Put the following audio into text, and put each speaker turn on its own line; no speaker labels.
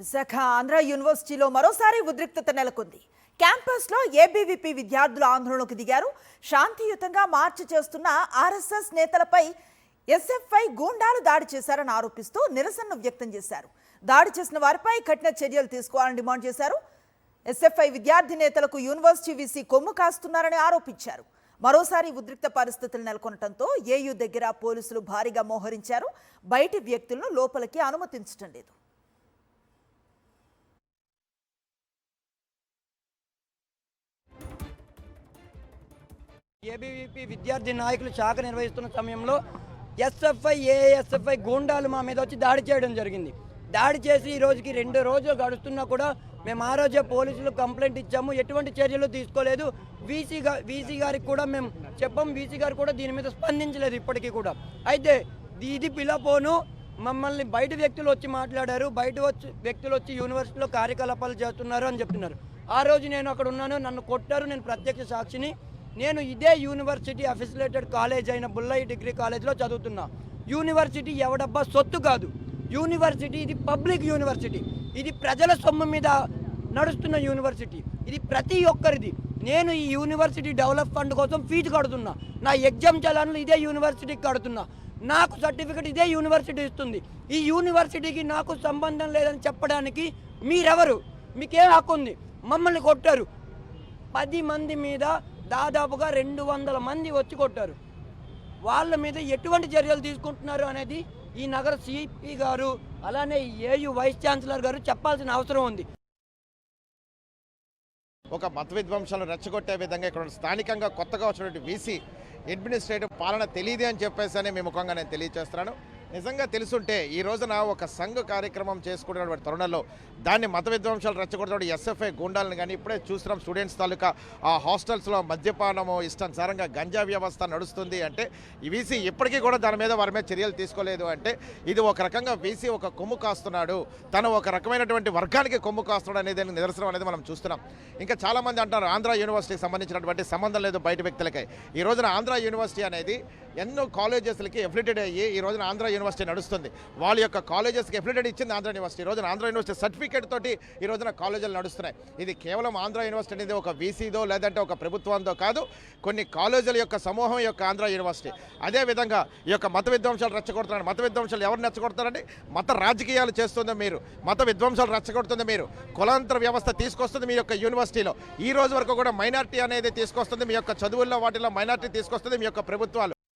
విశాఖ ఆంధ్ర యూనివర్సిటీలో మరోసారి ఉద్రిక్తత నెలకొంది. క్యాంపస్లో ఏబీవీపీ విద్యార్థులు ఆందోళనకు దిగారు. శాంతియుతంగా మార్చ్ చేస్తున్న ఆర్ఎస్ఎస్ నేతలపై ఎస్ఎఫ్ఐ గూండాలు దాడి చేశారని ఆరోపిస్తూ నిరసనను వ్యక్తం చేశారు. దాడి చేసిన వారిపై కఠిన చర్యలు తీసుకోవాలని డిమాండ్ చేశారు. ఎస్ఎఫ్ఐ విద్యార్థి నేతలకు యూనివర్సిటీ వీసీ కొమ్ము కాస్తున్నారని ఆరోపించారు. మరోసారి ఉద్రిక్త పరిస్థితులు నెలకొనడంతో ఏయూ దగ్గర పోలీసులు భారీగా మోహరించారు. బయటి వ్యక్తులను లోపలికి అనుమతించడం లేదు.
ఏబీవీపీ విద్యార్థి నాయకులు శాఖ నిర్వహిస్తున్న సమయంలో ఎస్ఎఫ్ఐ ఏఎస్ఎఫ్ఐ గూండాలు మా మీద వచ్చి దాడి చేయడం జరిగింది. దాడి చేసి ఈ రోజుకి 2 రోజులు గడుస్తున్నా కూడా మేము ఆ రోజే పోలీసులు కంప్లైంట్ ఇచ్చాము. ఎటువంటి చర్యలు తీసుకోలేదు. వీసీ గారికి కూడా మేము చెప్పాము. వీసీ గారు కూడా దీని మీద స్పందించలేదు ఇప్పటికీ కూడా. అయితే ఇది పిలపోను మమ్మల్ని బయట వ్యక్తులు వచ్చి మాట్లాడారు. వ్యక్తులు వచ్చి యూనివర్సిటీలో కార్యకలాపాలు చేస్తున్నారు అని చెప్తున్నారు. ఆ రోజు నేను అక్కడ ఉన్నాను. నన్ను కొట్టారు. నేను ప్రత్యక్ష సాక్షిని. నేను ఇదే యూనివర్సిటీ అఫిలియేటెడ్ కాలేజ్ అయిన బుల్లయ్య డిగ్రీ కాలేజ్లో చదువుతున్నా. యూనివర్సిటీ ఎవడబ్బా సొత్తు కాదు. యూనివర్సిటీ ఇది పబ్లిక్ యూనివర్సిటీ. ఇది ప్రజల సొమ్ము మీద నడుస్తున్న యూనివర్సిటీ. ఇది ప్రతి ఒక్కరిది. నేను ఈ యూనివర్సిటీ డెవలప్ ఫండ్ కోసం ఫీజు కడుతున్నా. నా ఎగ్జామ్ చలాన్లు ఇదే యూనివర్సిటీకి కడుతున్నా. నాకు సర్టిఫికెట్ ఇదే యూనివర్సిటీ ఇస్తుంది. ఈ యూనివర్సిటీకి నాకు సంబంధం లేదని చెప్పడానికి మీరెవరు? మీకేం హక్కు ఉంది? మమ్మల్ని కొట్టారు. 10 మంది మీద దాదాపుగా 200 మంది వచ్చి కొట్టారు. వాళ్ళ మీద ఎటువంటి చర్యలు తీసుకుంటున్నారు అనేది ఈ నగర సిపి గారు అలానే ఏయూ వైస్ ఛాన్సలర్ గారు చెప్పాల్సిన అవసరం ఉంది.
ఒక మత విధ్వంసాలను రెచ్చగొట్టే విధంగా ఇక్కడ స్థానికంగా కొత్తగా వచ్చినటువంటి వీసీ అడ్మినిస్ట్రేటివ్ పాలన తెలియదు అని చెప్పేసి మీ ముఖంగా నేను తెలియజేస్తున్నాను. నిజంగా తెలుసుంటే ఈ రోజున ఒక సంఘ కార్యక్రమం చేసుకునేటువంటి తరుణంలో దాన్ని మత విధ్వంసాలు రెచ్చగొడుతూ ఎస్ఎఫ్ఐ గూండాలను కానీ ఇప్పుడే చూస్తున్నాం. స్టూడెంట్స్ తాలూకా ఆ హాస్టల్స్లో మద్యపానము ఇష్టానుసారంగా గంజా వ్యవస్థ నడుస్తుంది అంటే ఈ వీసీ ఇప్పటికీ కూడా దాని మీద వారి మీద చర్యలు తీసుకోలేదు అంటే ఇది ఒక రకంగా వీసీ ఒక కొమ్ము కాస్తున్నాడు, తను ఒక రకమైనటువంటి వర్గానికి కొమ్ము కాస్తున్నాడు అనేది నిదర్శనం అనేది మనం చూస్తున్నాం. ఇంకా చాలామంది అంటారు ఆంధ్ర యూనివర్సిటీకి సంబంధించినటువంటి సంబంధం లేదు బయట వ్యక్తులకై. ఈ రోజున ఆంధ్ర యూనివర్సిటీ అనేది ఎన్నో కాలేజెస్లకి ఎఫిలియేటెడ్ అయ్యి ఈ రోజున ఆంధ్ర యూనివర్సిటీ నడుస్తుంది. వాళ్ళ యొక్క కాలేజెస్కి ఎఫిలియేటెడ్ ఇచ్చింది ఆంధ్ర యూనివర్సిటీ. ఈ రోజున ఆంధ్ర యూనివర్సిటీ సర్టిఫికేట్ తోటి ఈ రోజున కాలేజీలు నడుస్తున్నాయి. ఇది కేవలం ఆంధ్ర యూనివర్సిటీ అనేది ఒక వీసీదో లేదంటే ఒక ప్రభుత్వంతో కాదు, కొన్ని కాలేజీల యొక్క సమూహం యొక్క ఆంధ్ర యూనివర్సిటీ. అదేవిధంగా ఈ యొక్క మత విధ్వంసాలు రెచ్చగొడుతున్నారు. మత విధ్వంసాలు ఎవరు రెచ్చగొడతారండి? మత రాజకీయాలు చేస్తుంది మీరు, మత విధ్వంసాలు రెచ్చగొడుతుంది మీరు, కులాంతర వ్యవస్థ తీసుకొస్తుంది మీ యొక్క యూనివర్సిటీలో. ఈ రోజు వరకు కూడా మైనారిటీ అనేది తీసుకొస్తుంది మీ యొక్క చదువుల్లో, వాటిలో మైనారిటీ తీసుకొస్తుంది మీ యొక్క ప్రభుత్వాలు.